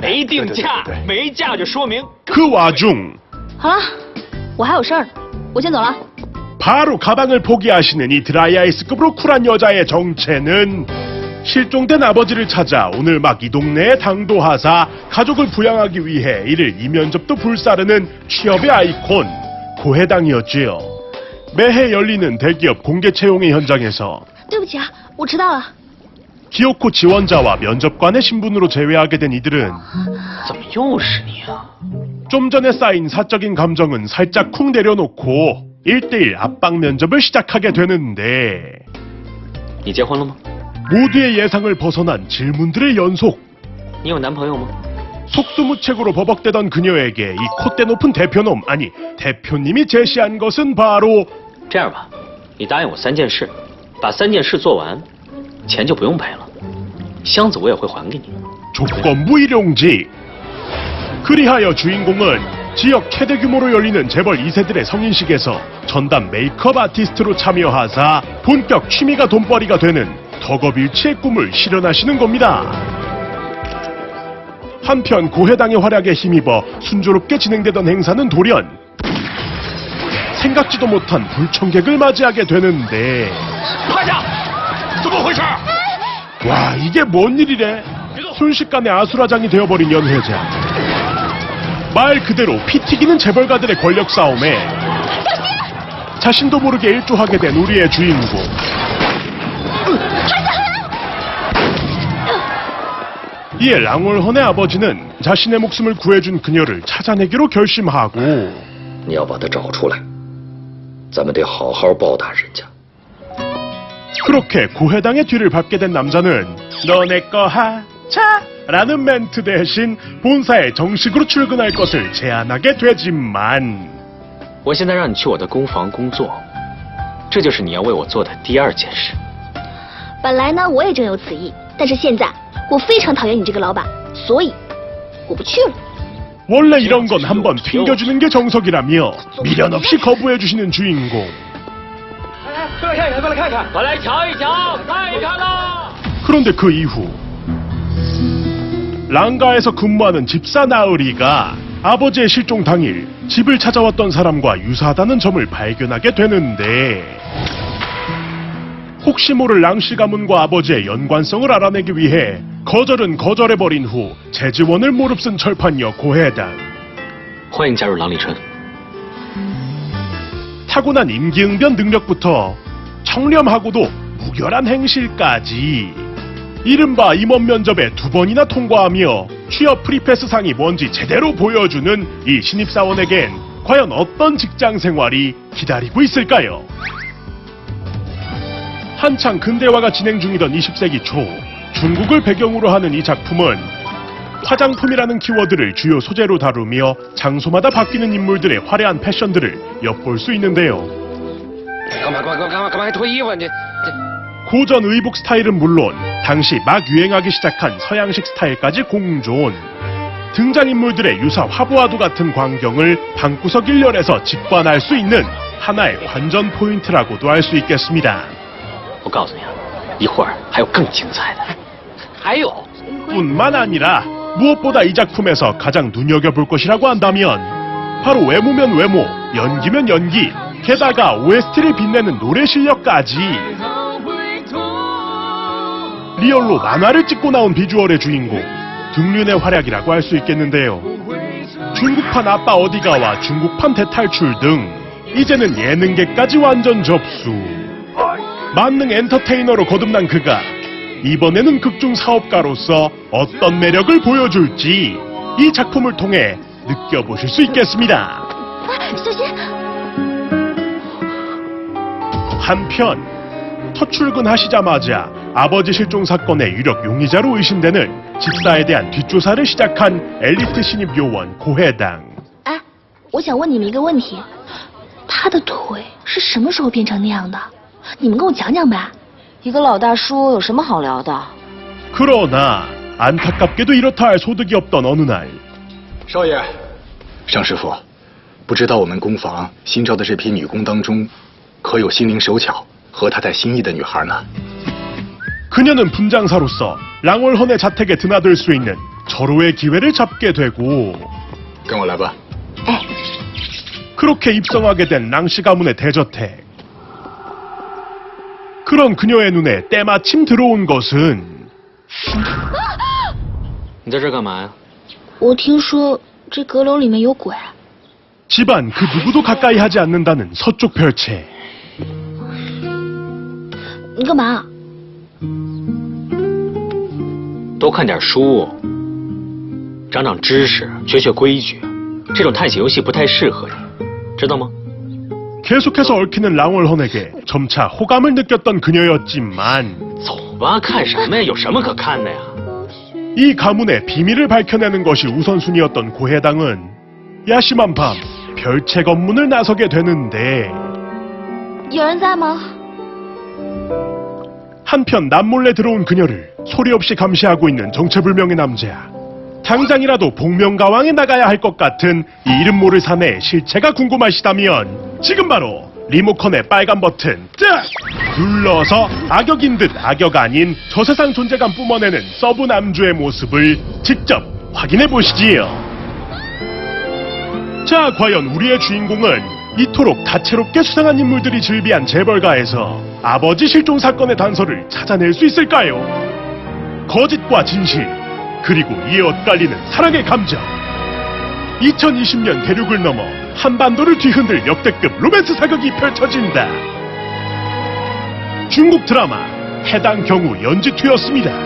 S2: 그 와중
S10: 好了，我还有事儿，我先走了。
S2: 바로 가방을 포기하시는 이 드라이아이스급으로 쿨한 여자의 정체는 실종된 아버지를 찾아 오늘 막 이 동네에 당도하사 가족을 부양하기 위해 이를 이면접도 불사르는 취업의 아이콘 고해당이었지요. 매해 열리는 대기업 공개 채용의 현장에서
S25: 对不起啊，我迟到了。
S2: 기어코 지원자와 면접관의 신분으로 제외하게 된 이들은
S12: 怎么又是你啊？
S2: 좀 전에 쌓인 사적인 감정은 살짝 쿵 내려놓고 1대1 압박 면접을 시작하게 되는데
S12: 你结婚了吗？
S2: 모두의 예상을 벗어난 질문들의 연속.
S12: 你有男朋友吗？
S2: 속수무책으로 버벅대던 그녀에게 이 콧대 높은 대표놈, 아니 대표님이 제시한 것은 바로
S12: 这样吧，你答应我3件事，把3件事做完，钱就不用赔了，箱子我也会还给你。
S2: 조건부 일용직. 그리하여 주인공은 지역 최대 규모로 열리는 재벌 2세들의 성인식에서 전담 메이크업 아티스트로 참여하사 본격 취미가 돈벌이가 되는 덕업일치의 꿈을 실현하시는 겁니다. 한편 고해당의 활약에 힘입어 순조롭게 진행되던 행사는 돌연 생각지도 못한 불청객을 맞이하게 되는데 와, 이게 뭔 일이래? 순식간에 아수라장이 되어버린 연회장. 말 그대로 피 튀기는 재벌가들의 권력 싸움에 자신도 모르게 일조하게 된 우리의 주인공. 이에 랑월헌의 아버지는 자신의 목숨을 구해준 그녀를 찾아내기로 결심하고
S13: 你要把他找出来，咱们得好好报答人家。
S2: 그렇게 고해당의 뒤를 밟게 된 남자는 너 내 거 하자 라는 멘트 대신 본사에 정식으로 출근할 것을 제안하게 되지만
S12: 我现在让你去我的工房工作，这就是你要为我做的第2件事。
S25: 本来呢，我也正有此意，但是现在我非常讨厌你这个老板，所以我不去了。
S2: 원래 이런 건 한번 튕겨주는 게 정석이라며 미련 없이 거부해주시는 주인공.
S5: 过来看看，过来看看，我来瞧一瞧，看一看啦。
S2: 그런데 그 이후 랑가에서 근무하는 집사 나으리가 아버지의 실종 당일 집을 찾아왔던 사람과 유사하다는 점을 발견하게 되는데 혹시 모를 랑씨 가문과 아버지의 연관성을 알아내기 위해 거절은 거절해버린 후 재지원을 무릅쓴 철판녀 고해당.
S12: 欢迎加入郎里春。
S2: 타고난 임기응변 능력부터 청렴하고도 무결한 행실까지 이른바 임원 면접에 2번이나 통과하며 취업 프리패스상이 뭔지 제대로 보여주는 이 신입사원에겐 과연 어떤 직장 생활이 기다리고 있을까요? 한창 근대화가 진행 중이던 20세기 초 중국을 배경으로 하는 이 작품은 화장품이라는 키워드를 주요 소재로 다루며 장소마다 바뀌는 인물들의 화려한 패션들을 엿볼 수 있는데요.
S13: 干嘛还脱衣服？你
S2: 고전 의복 스타일은 물론 당시 막 유행하기 시작한 서양식 스타일까지 공존. 등장인물들의 유사 화보와도 같은 광경을 방구석 일렬에서 직관할 수 있는 하나의 관전 포인트라고도 할 수 있겠습니다.
S12: 我告诉你啊，一会儿还有更精彩的。还有。
S2: 뿐만 아니라 무엇보다 이 작품에서 가장 눈여겨볼 것이라고 한다면 바로 외모면 외모, 연기면 연기, 게다가 OST를 빛내는 노래 실력까지 리얼로 만화를 찍고 나온 비주얼의 주인공 등륜의 활약이라고 할 수 있겠는데요. 중국판 아빠 어디가와 중국판 대탈출 등 이제는 예능계까지 완전 접수. 만능 엔터테이너로 거듭난 그가 이번에는 극중 사업가로서 어떤 매력을 보여줄지 이 작품을 통해 느껴보실 수 있겠습니다. 한편 첫 출근하시자마자 아버지 실종 사건의 유력 용의자로 의심되는 집사에 대한 뒷조사를 시작한 엘리트 신입 요원 고해당.
S25: 哎，我想问你们一个问题，他的腿是什么时候变成那样的？你们跟我讲讲呗。
S14: 一个老大叔有什么好聊的？
S2: 그러나 안타깝게도 이렇다 할 소득이 없던 어느 날
S15: 少爷，尚师傅，不知道我们工坊新招的这批女工当中，可有心灵手巧和他在心意的女孩呢？
S2: 그녀는 분장사로서 랑월헌의 자택에 드나들 수 있는 절호의 기회를 잡게 되고
S15: 跟我来吧。
S2: 그렇게 입성하게 된 랑씨 가문의 대저택. 그런 그녀의 눈에 때마침 들어온 것은
S12: 你在这儿干嘛呀？
S25: 我听说这阁楼里面有鬼。
S2: 집안 그 누구도 가까이 하지 않는다는 서쪽 별채.
S25: 你干嘛？
S12: 多看点书，长长知识，学学规矩。这种探险游戏不太适合你，知道吗？
S2: 계속해서 얽히는 랑월헌에게 점차 호감을 느꼈던 그녀였지만
S12: 走吧，看什么呀？有什么可看的呀？
S2: 이 가문의 비밀을 밝혀내는 것이 우선순위였던 고해당은 야심한 밤 별채 검문을 나서게 되는데
S25: 有人在吗？
S2: 한편 남몰래 들어온 그녀를 소리 없이 감시하고 있는 정체불명의 남자. 당장이라도 복면가왕에 나가야 할 것 같은 이 이름 모를 사내의 실체가 궁금하시다면 지금 바로 리모컨의 빨간 버튼 딱 눌러서 악역인 듯 악역 아닌 저세상 존재감 뿜어내는 서브 남주의 모습을 직접 확인해 보시지요. 자, 과연 우리의 주인공은 이토록 다채롭게 수상한 인물들이 즐비한 재벌가에서 아버지 실종 사건의 단서를 찾아낼 수 있을까요? 거짓과 진실, 그리고 이에 엇갈리는 사랑의 감정. 2020년 대륙을 넘어 한반도를 뒤흔들 역대급 로맨스 사극이 펼쳐진다. 중국 드라마 해당 경우 연지투였습니다.